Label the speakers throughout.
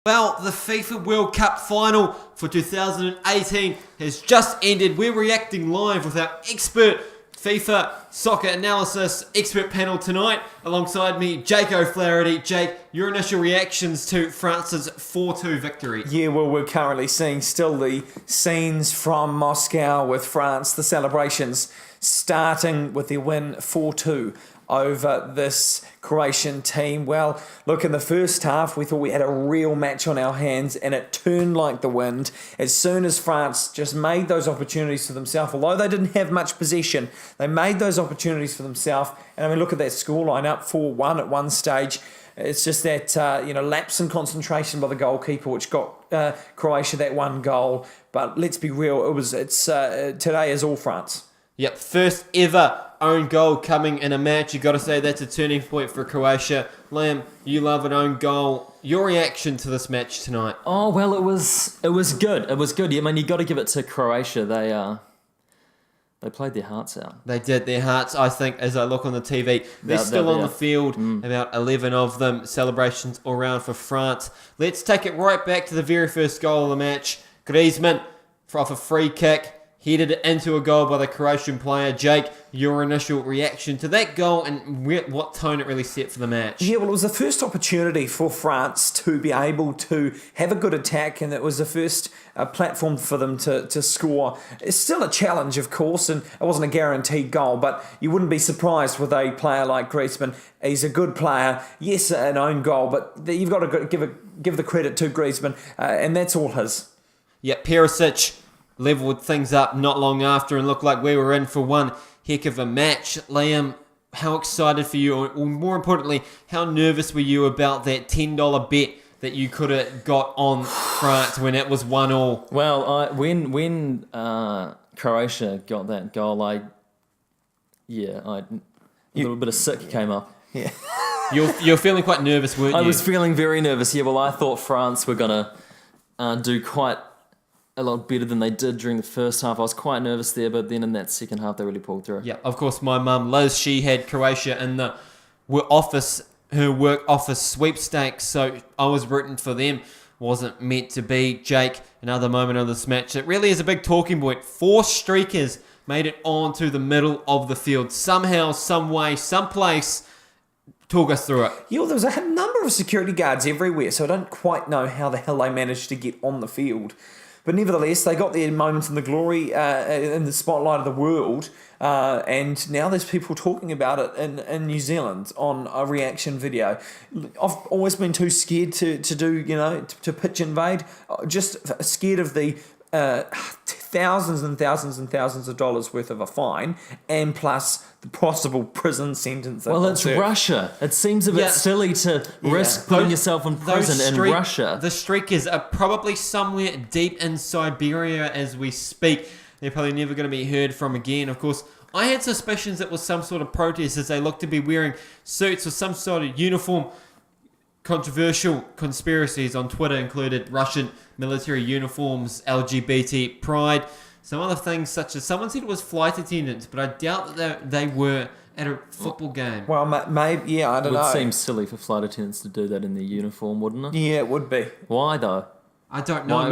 Speaker 1: Well, the FIFA World Cup Final for 2018 has just ended. We're reacting live with our expert FIFA soccer analysis expert panel tonight. Alongside me, Jake O'Flaherty. Jake, your initial reactions to France's 4-2 victory.
Speaker 2: Yeah, well, we're currently seeing still the scenes from Moscow with France, the celebrations starting with their win 4-2 over this Croatian team. Well, look, in the first half, we thought we had a real match on our hands, and it turned like the wind as soon as France just made those opportunities for themselves. Although they didn't have much possession, they made those opportunities for themselves. And I mean, look at that scoreline, up 4-1 at one stage. It's just that lapse in concentration by the goalkeeper, which got Croatia that one goal. But let's be real, today is all France.
Speaker 1: Yep, first ever own goal coming in a match. You got to say that's a turning point for Croatia. Liam, you love an own goal. Your reaction to this match tonight?
Speaker 3: Oh well, it was good. It was good. I mean, you got to give it to Croatia. They played their hearts out.
Speaker 1: They did their hearts. I think as I look on the TV, they're still on the field. About 11 of them. Celebrations all around for France. Let's take it right back to the very first goal of the match. Griezmann off a free kick. Headed it into a goal by the Croatian player. Jake, your initial reaction to that goal and what tone it really set for the match?
Speaker 2: Yeah, well, it was the first opportunity for France to be able to have a good attack, and it was the first platform for them to score. It's still a challenge, of course, and it wasn't a guaranteed goal, but you wouldn't be surprised with a player like Griezmann. He's a good player. Yes, an own goal, but you've got to give the credit to Griezmann, and that's all his.
Speaker 1: Yeah, Perisic leveled things up not long after and looked like we were in for one heck of a match. Liam, how excited for you, or more importantly, how nervous were you about that $10 bet that you could have got on France when it was 1-1?
Speaker 3: Well, when Croatia got that goal, a little bit of sick came up.
Speaker 2: Yeah,
Speaker 1: You're feeling quite nervous, weren't you?
Speaker 3: I was feeling very nervous. Yeah, well, I thought France were gonna do quite a lot better than they did during the first half. I was quite nervous there, but then in that second half, they really pulled through.
Speaker 1: Yeah, of course, my mum, Liz, she had Croatia in the her work office sweepstakes, so I was rooting for them. Wasn't meant to be. Jake, another moment of this match. It really is a big talking point. 4 streakers made it onto the middle of the field. Somehow, some way, someplace. Talk us through it.
Speaker 2: Yeah, well, there was a number of security guards everywhere, so I don't quite know how the hell they managed to get on the field. But nevertheless, they got their moments in the glory in the spotlight of the world, and now there's people talking about it in New Zealand on a reaction video. I've always been too scared to do, to pitch invade, just scared of the thousands and thousands and thousands of dollars worth of a fine, and plus the possible prison sentence.
Speaker 3: Well, it's Russia. It seems a bit silly to risk putting yourself in prison in Russia.
Speaker 1: The streakers are probably somewhere deep in Siberia as we speak. They're probably never going to be heard from again. Of course, I had suspicions it was some sort of protest as they looked to be wearing suits or some sort of uniform. Controversial conspiracies on Twitter included Russian military uniforms, LGBT pride, some other things such as someone said it was flight attendants, but I doubt that they were at a football game.
Speaker 2: Well, maybe, I don't know.
Speaker 3: It would seem silly for flight attendants to do that in their uniform, wouldn't it?
Speaker 2: Yeah, it would be.
Speaker 3: Why though?
Speaker 1: I don't know.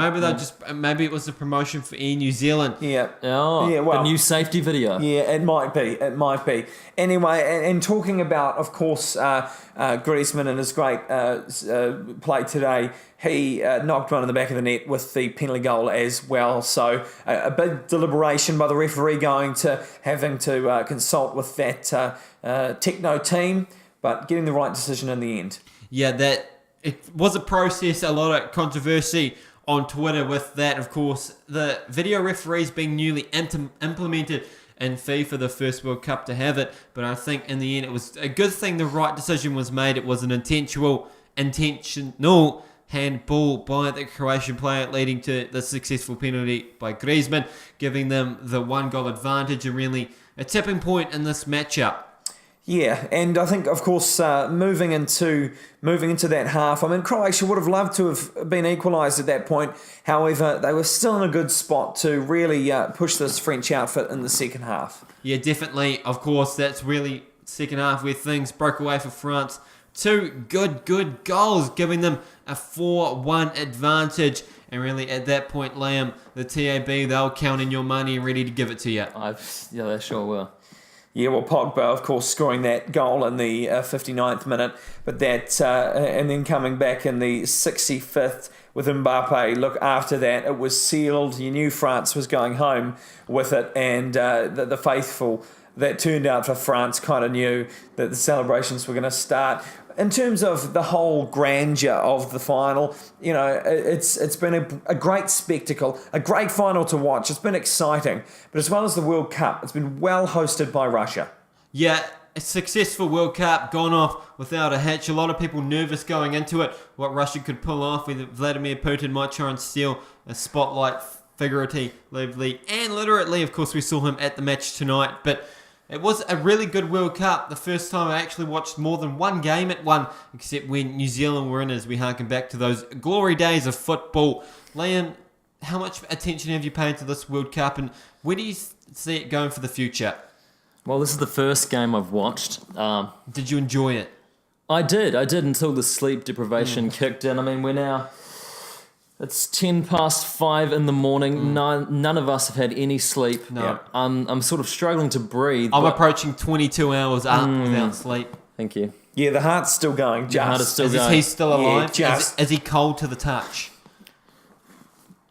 Speaker 1: Maybe it was a promotion for Air New Zealand.
Speaker 2: Yeah.
Speaker 3: Oh, yeah, well, a new safety video.
Speaker 2: Yeah, it might be. Anyway, and talking about, of course, Griezmann and his great play today, he knocked one in the back of the net with the penalty goal as well. So a big deliberation by the referee having to consult with that techno team, but getting the right decision in the end.
Speaker 1: Yeah, it was a process, a lot of controversy on Twitter with that. Of course, the video referees being newly implemented in FIFA, the first World Cup to have it. But I think in the end, it was a good thing the right decision was made. It was an intentional handball by the Croatian player, leading to the successful penalty by Griezmann, giving them the 1-goal advantage and really a tipping point in this matchup.
Speaker 2: Yeah, and I think, of course, moving into that half, I mean, Croatia would have loved to have been equalised at that point. However, they were still in a good spot to really push this French outfit in the second half.
Speaker 1: Yeah, definitely. Of course, that's really second half where things broke away for France Two good goals, giving them a 4-1 advantage. And really, at that point, Liam, the TAB, they'll count in your money and ready to give it to you.
Speaker 3: Yeah, they sure will.
Speaker 2: Yeah, well, Pogba, of course, scoring that goal in the 59th minute, but that and then coming back in the 65th with Mbappe. Look, after that, it was sealed. You knew France was going home with it, and the faithful that turned out for France kind of knew that the celebrations were going to start. In terms of the whole grandeur of the final, you know, it's been a great spectacle, a great final to watch. It's been exciting. But as well as the World Cup, it's been well hosted by Russia.
Speaker 1: Yeah, a successful World Cup, gone off without a hitch. A lot of people nervous going into it, what Russia could pull off, whether Vladimir Putin might try and steal a spotlight figuratively and literally. Of course, we saw him at the match tonight, but it was a really good World Cup. The first time I actually watched more than one game at one, except when New Zealand were in, as we harken back to those glory days of football. Liam, how much attention have you paid to this World Cup, and where do you see it going for the future?
Speaker 3: Well, this is the first game I've watched.
Speaker 1: Did you enjoy it?
Speaker 3: I did until the sleep deprivation kicked in. I mean, it's 5:10 in the morning. None of us have had any sleep.
Speaker 1: No. Yeah.
Speaker 3: I'm sort of struggling to breathe.
Speaker 1: I'm approaching 22 hours up without sleep.
Speaker 3: Thank you.
Speaker 2: Yeah, the heart's still going.
Speaker 3: The heart is still going.
Speaker 1: Is he still alive?
Speaker 2: Yeah,
Speaker 1: is he cold to the touch?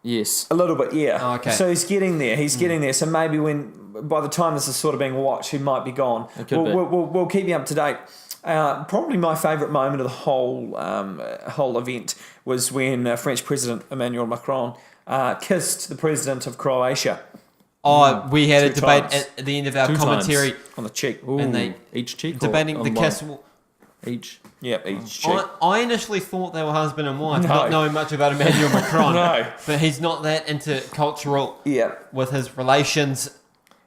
Speaker 3: Yes.
Speaker 2: A little bit, yeah.
Speaker 1: Oh, okay.
Speaker 2: So he's getting there. Getting there. So maybe by the time this is sort of being watched, he might be gone.
Speaker 3: It could be.
Speaker 2: We'll keep you up to date. Probably my favourite moment of the whole event was when French President Emmanuel Macron kissed the President of Croatia.
Speaker 1: Oh, we had a
Speaker 2: Two
Speaker 1: debate
Speaker 2: times.
Speaker 1: at the end of our
Speaker 3: 2
Speaker 1: commentary.
Speaker 3: times.
Speaker 2: On the cheek.
Speaker 3: Ooh,
Speaker 1: And they
Speaker 3: each cheek?
Speaker 1: debating
Speaker 3: or
Speaker 1: the
Speaker 3: on one?
Speaker 1: kiss.
Speaker 3: Each.
Speaker 2: Yeah, each cheek.
Speaker 1: I initially thought they were husband and wife,
Speaker 2: No.
Speaker 1: not knowing much about Emmanuel Macron.
Speaker 2: No.
Speaker 1: But he's not that intercultural
Speaker 2: Yeah.
Speaker 1: with his relations.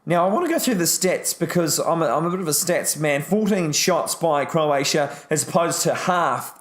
Speaker 2: Now, I want to go through the stats because I'm a bit of a stats man. 14 shots by Croatia as opposed to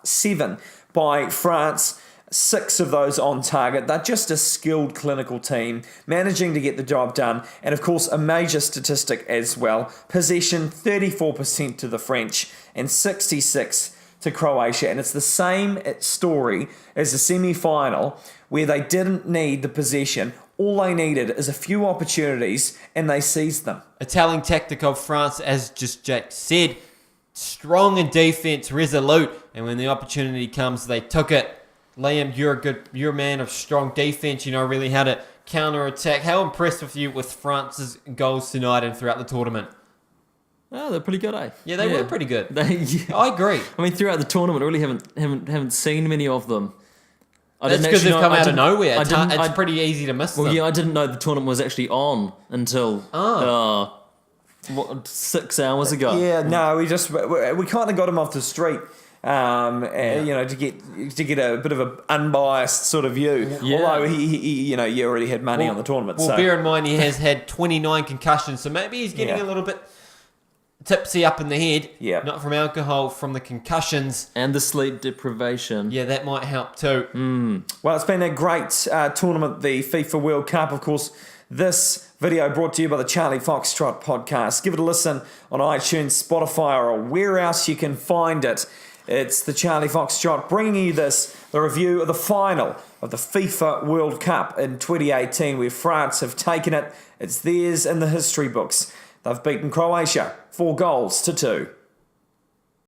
Speaker 2: 7 by France. 6 of those on target. They're just a skilled clinical team, managing to get the job done. And of course, a major statistic as well. Possession, 34% to the French and 66 to Croatia. And it's the same story as the semi-final where they didn't need the possession. All they needed is a few opportunities and they seized them.
Speaker 1: A telling tactic of France, as just Jake said, strong in defence, resolute, and when the opportunity comes, they took it. Liam, you're a man of strong defence. You know really how to counter-attack. How impressed with you with France's goals tonight and throughout the tournament?
Speaker 3: Oh, they're pretty good, eh?
Speaker 1: Yeah, they were pretty good.
Speaker 3: Yeah.
Speaker 1: I agree.
Speaker 3: I mean, throughout the tournament, I really haven't seen many of them.
Speaker 1: That's because they've come out of nowhere. It's pretty easy to miss them.
Speaker 3: Well, yeah, I didn't know the tournament was actually on until 6 hours ago.
Speaker 2: Yeah, no, we kind of got him off the street. You know, to get a bit of an unbiased sort of view.
Speaker 3: Yeah.
Speaker 2: Although he you already had money on the tournament.
Speaker 1: Well,
Speaker 2: so.
Speaker 1: bear in mind he has had 29 concussions, so maybe he's getting a little bit tipsy up in the head.
Speaker 2: Yeah.
Speaker 1: Not from alcohol, from the concussions.
Speaker 3: And the sleep deprivation.
Speaker 1: Yeah, that might help too.
Speaker 2: Well, it's been a great tournament, the FIFA World Cup. Of course, this video brought to you by the Charlie Foxtrot podcast. Give it a listen on iTunes, Spotify, or where else you can find it. It's the Charlie Foxtrot bringing you the review of the final of the FIFA World Cup in 2018, where France have taken it. It's theirs in the history books. They've beaten Croatia 4-2.